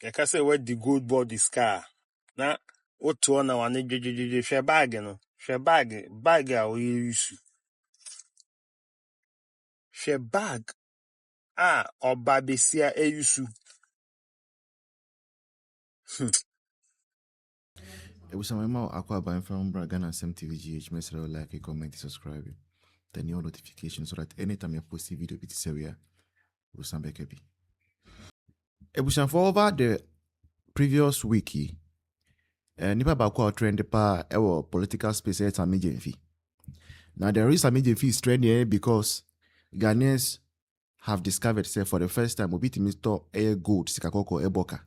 Kaka say what the gold body scar. Na otu na wane jejejeje hwe bag no. Hwe bag a we use. Hwe bag a oba besia e use. It was some more aqua buying from Bragana Sam TVGH. Make sure you like, comment, subscribe, turn your notifications so that anytime you post a video, it's area will some back be. It was for over the previous week. Nipa bakwa trend pa ewo political space at Sammy Gyamfi. Now there is Sammy Gyamfi is trending because Ghanaians have discovered say for the first time Obi Timi store air gold sikakoko eboka.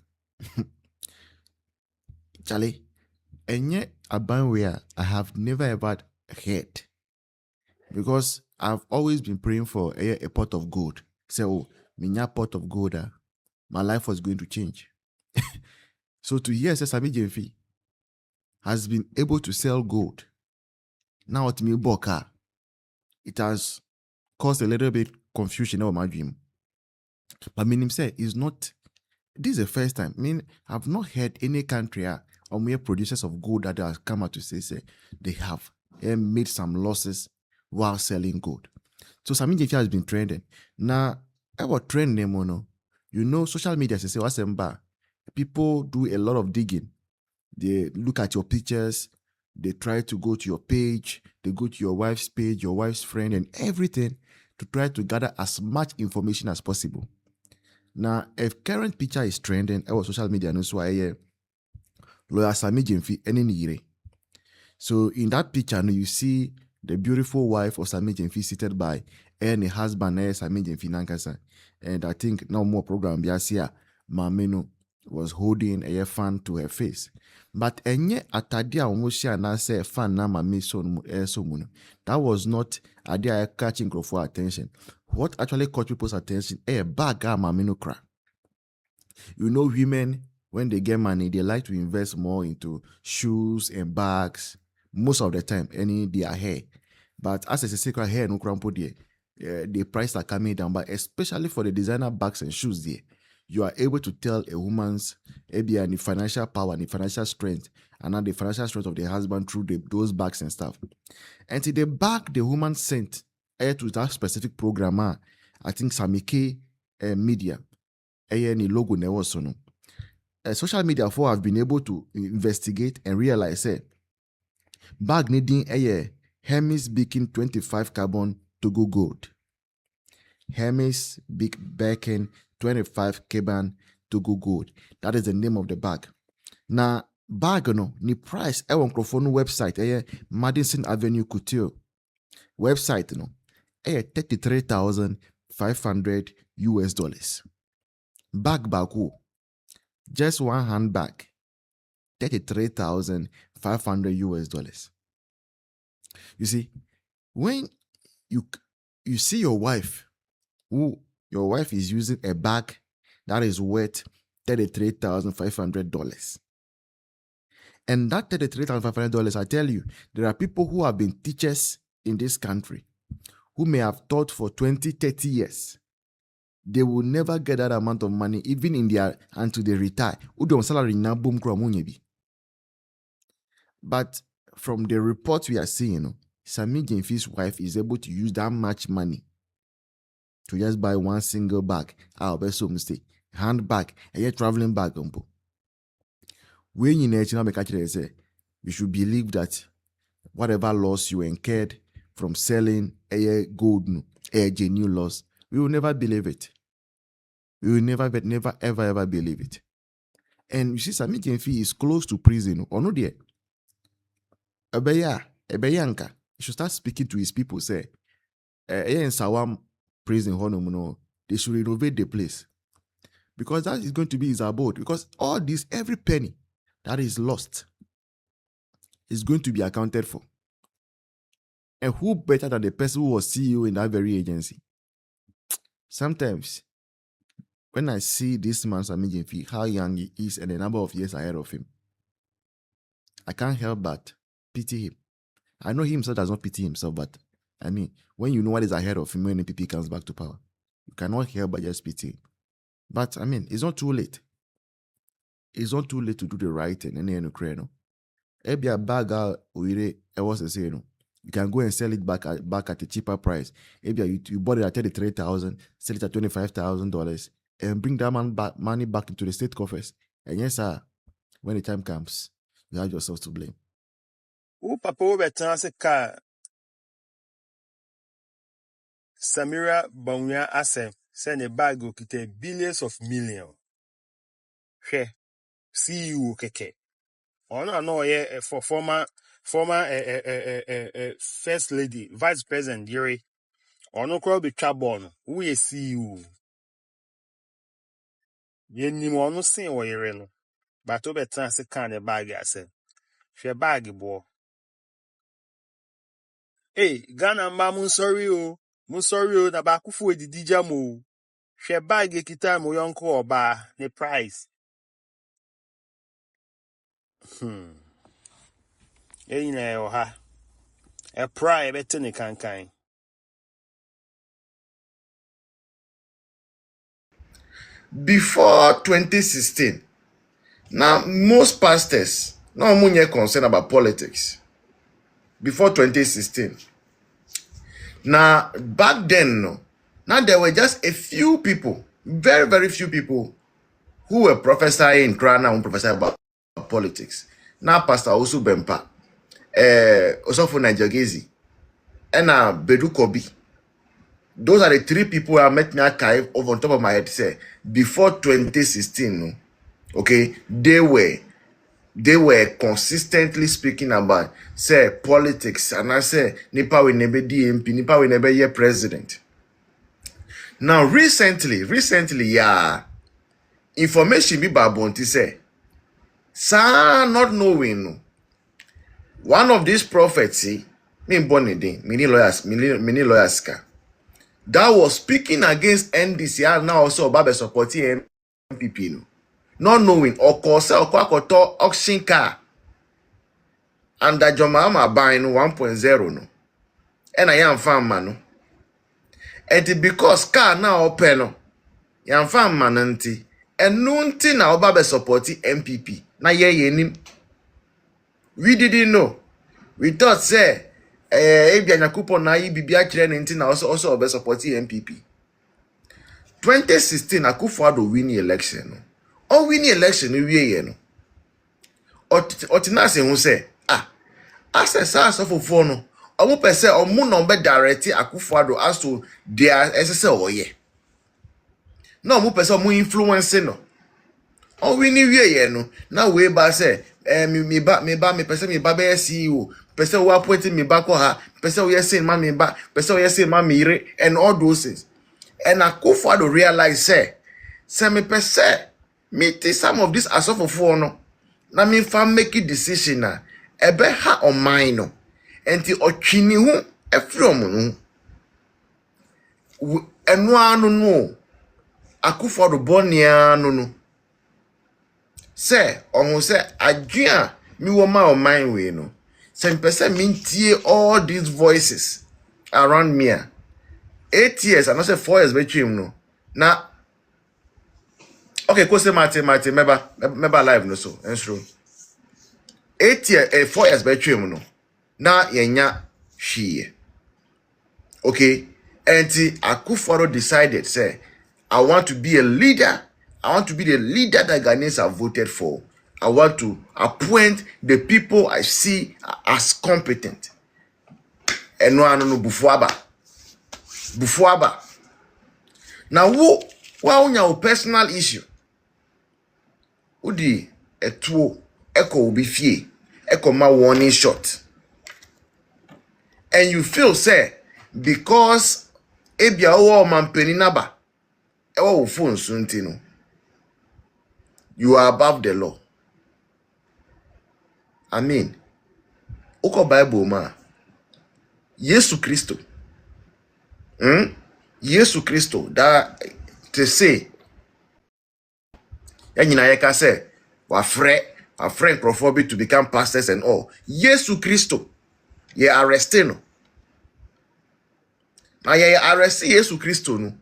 Charlie, and yet a band where I have never ever heard because I've always been praying for a pot of gold. So, minya pot of gold, my life was going to change. So to hear Sammy Gyamfi has been able to sell gold. Now at me boka, it has caused a little bit confusion over my dream. But meaning say is not. This is the first time. I mean, I've not heard any country or mere producers of gold that have come out to say they have made some losses while selling gold. So Sammy Gyamfi has been trending. Now, our trend name, social media say what's people do a lot of digging. They look at your pictures, they try to go to your page, they go to your wife's page, your wife's friend, and everything to try to gather as much information as possible. Now, if current picture is trending on social media, no so lawyer Sammy Gyamfi any. So in that picture, you see the beautiful wife of Sammy Gyamfi seated by any husband Sammy Gyamfi nankasa. And I think now more program biasia Mameno was holding a fan to her face. But enye atadia omoshia na say fan na mami so muno. That was not idea catching for attention. What actually caught people's attention? A bag mamino cra. Women when they get money, they like to invest more into shoes and bags. Most of the time, their hair. But as a secret hair, no crampo there, the price are coming down. But especially for the designer bags and shoes there, you are able to tell a woman's the financial power and the financial strength, and not the financial strength of the husband through those bags and stuff. And to the bag the woman sent to that specific programmer, I think Samike Media, any logo never so no. Social media for have been able to investigate and realize bag needing a Hermes Beacon 25 carbon Togo gold. Hermes Big Beacon 25 carbon Togo gold. That is the name of the bag. Now, bag no ni price on microphone website Madison Avenue Couture website no $33,500 US. Bag baku. Just one handbag, $33,500 US. You see, when you see your wife is using a bag that is worth $33,500. And that $33,500, I tell you, there are people who have been teachers in this country who may have taught for 20, 30 years. They will never get that amount of money, even in their until they retire. Salary na boom. But from the reports we are seeing, Sammy Gyamfi's wife is able to use that much money to just buy one single bag. I'll be so mistake. Handbag, a traveling bag. When you say you should believe that whatever loss you incurred from selling a gold, a genuine loss, we will never believe it. We will never ever believe it. And you see, Sammy Gyamfi is close to prison. Or no, dear. Ebeyanka. He should start speaking to his people. Say, in Sawam prison, they should renovate the place. Because that is going to be his abode. Because all this, every penny that is lost is going to be accounted for. And who better than the person who was CEO in that very agency? Sometimes, when I see this man, Sammy Gyamfi, how young he is and the number of years ahead of him, I can't help but pity him. I know he himself does not pity himself, but I mean, when you know what is ahead of him when NPP comes back to power, you cannot help but just pity him. But I mean, it's not too late. it's not too late to do the right thing. And then no. Maybe a bag it was the same. You can go and sell it back at a cheaper price. Maybe you bought it at $33,000, sell it at $25,000, and bring that money back into the state coffers. And yes, sir, when the time comes, you have yourself to blame. Who papa wo betan se car Samira Bawumia asem send a bag go kite billions of millions. Hwe CEO keke. Ono no ye for former first lady, vice president Yeri. Ono kro be twabon. Who ye CEO? Ye ni mo no sin wo yere no. But obetan se car the bag asem. Hwe bag bo. Hey, Ghana mba mun sorry o. Mun sorry o na ba kufu edidi jam o. Hwe bag ekita mo yonko oba ne price. Eyina oha. E pry bete ne kankan. Before 2016, now most pastors no more concerned about politics. Before 2016. Now back then, no. Now there were just a few people, very, very few people who were prophesying in Krana and prophesying about politics. Now Pastor Osu Bempa, Osofo Najagezi, and Bedu Kobi. Those are the three people I met me archive over on top of my head. Say before 2016, no, okay, they were consistently speaking about say politics, and I say Nipa will never DMP, Nipa will never be president. Now recently, yeah, information be babonti say, not knowing no. One of these prophets, me many lawyers, that was speaking against NDC and now also about supporting MPP, no. Not knowing or cause or kwakoto auction car and that your mama buying 1.0 no. And I am fan man no. And because car now open no. Yam fan mananti. And nunti na oba supporting MPP. Na ye nim. We didn't know. We thought say ebia nyakupo na yi bibia kire nti na also oba supporting MPP. 2016 Akufo-Addo win the election no. O win the election no wie ye no. Otinase hu say asesa asofofo no omo pese omo no be direct Akufo-Addo as to their SSL oye. No omo pese omo influence no. O win wie ye no. Na we ba say me pese me ba be CEO. Pese we appoint me ba ko ha. Pese we say ma me ba. Pese we say ma me re and all those things. And Akufo-Addo realize say me pese meet some of this asofofo no. Na me fa make a decision na ebe ha on mine no. Enti otwini hu efrom no. Enu anu no. Akufo-Addo bonia no. Say ohun say adwea mi wo ma on mine we no. Say me pese me ntie all these voices around me. 8 years and I say 4 years between no. Na okay, ko say Martin meba live no so. Ensro. 8 years 4 years between no. Na yenya hwie. Okay? And Akufo-Addo decided say I want to be a leader. I want to be the leader that Ghanaians have voted for. I want to appoint the people I see as competent. And no bufuaba. Now who on your personal issue? Udi etuo eko obi fie eko ma warning shot. And you feel say because ebia owo mampeni naba ewo phone sunti no. You are above the law. I mean, uko Bible ma Yesu Kristo. Yesu Kristo that to say yanyina yeka say wa friend Crawford to become pastors and all. Yesu Kristo ye arrested no. Na ye arrest Yesu Kristo no.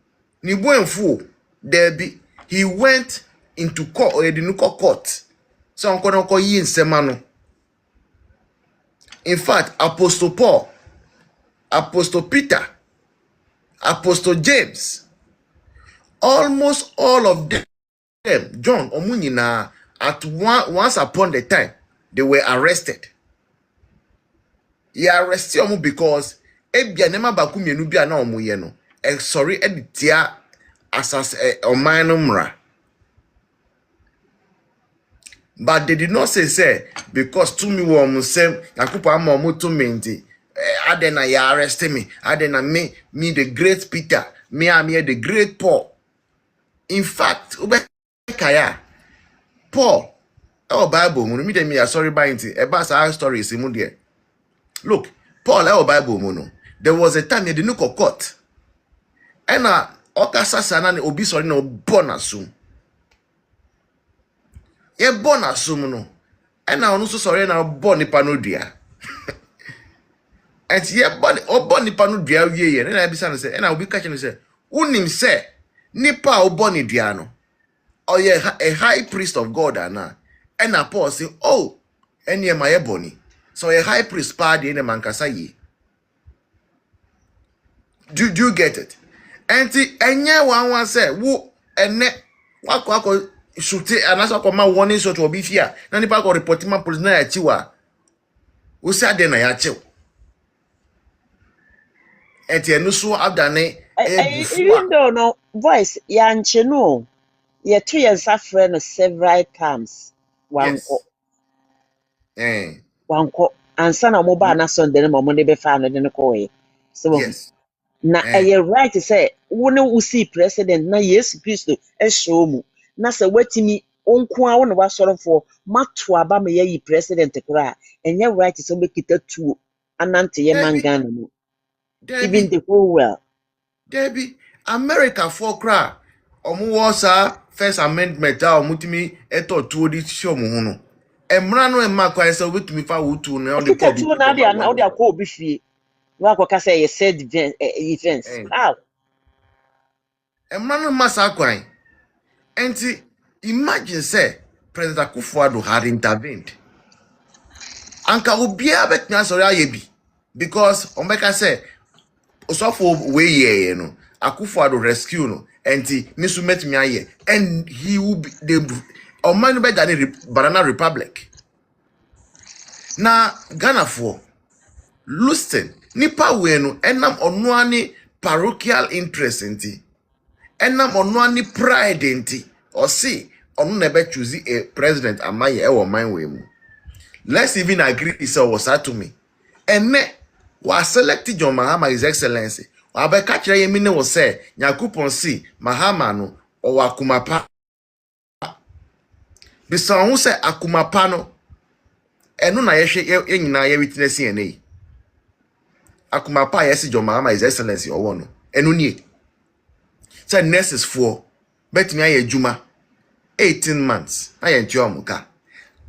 Ni buenfu there be he went into court or the court So onko yi nsema no. In fact, Apostle Paul, Apostle Peter, Apostle James, almost all of them, John, Omunina, once upon the time, they were arrested. He arrested them because ebia nema baku mienu bia na omuye no. Sorry, editia asas omanumra. But they did not say because to me woman say nakupa ama to menti. Adena ya arrest me. Adena me the great Peter. Me am here the great Paul. In fact, kaya Paul. Oh Bible, me dem me sorry by it. About our story is imu there. Look, Paul, our Bible mono. There was a time he didn't go court. And okasa sana ne obi sorry no born assume. Ye born assume no. And now so sorry na born nipa no dua. And ye born nipa no dua wie ye. Na bi say and I will be catching say, "Unim say nipa o born dua no. Or ye a high priest of God ana." And Paul say, "Oh, any my boni. So a high priest party in the mankasa ye." Do you get it? And enye one say, "Wo ene wako shoot and that's what my warning shot will be fear." Na nipa go report my police na ya chiwa. Wo say ade na ya chiw. And you so abdane even though no voice yanche no ye two years after several times wanko ansa na mo ba na Sunday na mo de be fa no de no ko ye so yes. na ye right say wo ne wo see president na Yesu Kristo e show mu na se watimi onko a wo ne wasorofo mato aba me ye president kra enye right so be kita tuo anante ye mangana mu even the whole world Debbie, America for cry. Omuwosa first amendment a omutimi eto tuo di show mu no. Emra no emma kwa ese wetumi fa wutu na all the kita tuo na dia na dia ko obi fie wa kwa say ye said events how Emra no masa kwan. Enti imagine say President Akufo-Addo had intervened. Anka obia betnya sorry ayebi because ombeka say osofo we ye no Akufo-Addo rescue no enti misu metimi aye and he will be the Oman be Banana Republic. Na Ghana for listen nipa we no enam ono ani parochial interest enti enam ono ani pride enti or see ono na be choose a president amaye e wo man we mu. Let's even agree so was that to me. And ne was selected John Mahama His Excellency. Wa be ka kire yemi ne wo say Yakupon si Mahama no o akumapa. Bisa hu say akumapa no eno na ye hwe ye nyina ye witness ye nei. Akumapa yes John Mahama His Excellency o wono. Eno nie. Say nurses for bet me aye juma 18 months. Na ye ntio muka.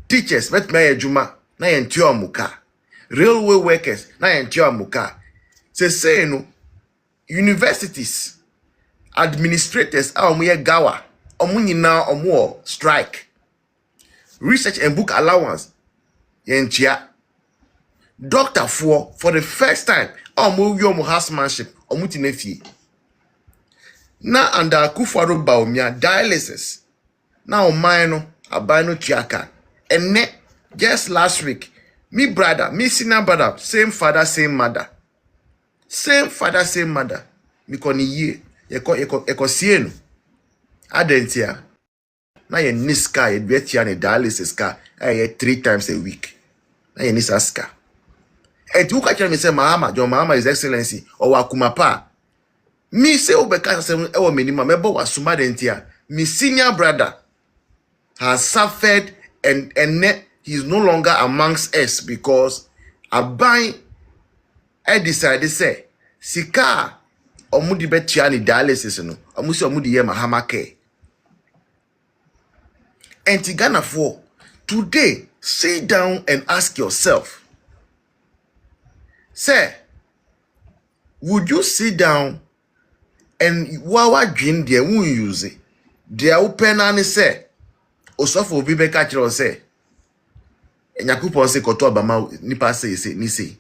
Teachers met me ejuma na yentio amuka. Railway workers na yentio amuka. Say no universities administrators a omuye gawa omu nyina omu strike. Research and book allowance yentia. Doctor for the first time omu wi omu housemanship omu tinefie. Na under Akufo-Addo baumia dialysis. Na oman no aban no tiaka. And just last week, me brother, me senior brother, same father, same mother. Same father, same mother. Me koni ye, eko sienu. Adentia. Na ye niska, ye betia ne dialysis ka, ye 3 times a week. Na ye nisaska. Et who catch me say Mahama, John Mahama His Excellency, or Wakumapa. Me say obeka se ewo menima, mebo wasuma dentia. Me senior brother has suffered and he's no longer amongst us because Aban decided say sika omudi betia ni dialysis no omusi omudi ye Mahama care. And Ghana for today sit down and ask yourself, say, would you sit down and wawa dream there won't use it? They open and say Osofo obi be catch say Nyankopɔn se koto abama nipa say ni say